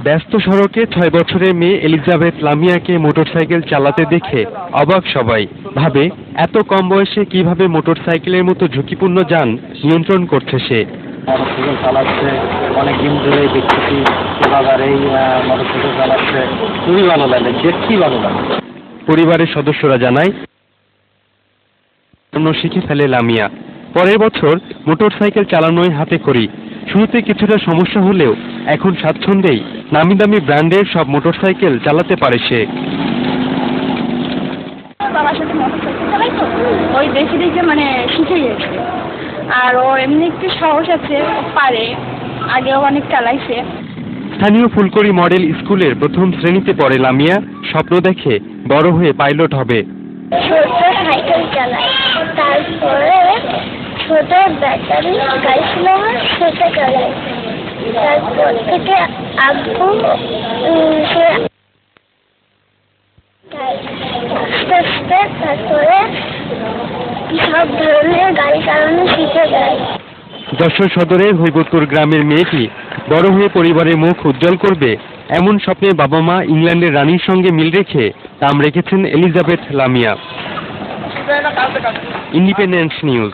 ব্যস্ত সড়কে ৬ বছরের মেয়ে এলিজাবেথ লামিয়াকে মোটরসাইকেল চালাতে দেখে অবাক সবাই। ভাবে এত কম বয়সে কিভাবে মোটরসাইকেলের মতো ঝুঁকিপূর্ণ যান নিয়ন্ত্রণ করছে সে। মোটরসাইকেল চালাচ্ছে অনেকদিন ধরে দেখতেছি, এবার এই মোটরসাইকেল চালাচ্ছে, খুবই ভালো লাগে, দেখতেই ভালো লাগে। পরিবারের সদস্যরা জানায় শিখে ফেলে লামিয়া। পরের বছর মোটরসাইকেল চালানোয় হাতে খড়ি। শুরুতে কিছুটা সমস্যা হলেও এখন স্বাচ্ছন্দ্যেই নামি দামি ব্র্যান্ডের সব মোটরসাইকেল চালাতে পারে সে। বাবার সাথে মোটরসাইকেল চালাই তো, ওই দেখে দেখে শিখে গেছে। আর ও এমনি একটু সাহস আছে, ও পারে, আগেও অনেক চালাইছে। স্থানীয় ফুলকড়ি মডেল স্কুলের প্রথম শ্রেণীতে পড়ে লামিয়া। স্বপ্ন দেখে বড় হয়ে পাইলট হবে। ছোট সাইকেল চালাই, তারপরে ছোট ব্যাটারি গাড়ি ছিল আমার, সেটা চালাই। তারপর থেকে আব্বু সে আস্তে আস্তে তারপরে সব ধরনের গাড়ি চালানো শিখে যায়। যশোর সদরের হৈবতপুর গ্রামের মেয়েটি বড় হয়ে পরিবারের মুখ উজ্জ্বল করবে, এমন স্বপ্নে বাবা মা ইংল্যান্ডের রানীর সঙ্গে মিল রেখে নাম রেখেছেন এলিজাবেথ লামিয়া। Independent news.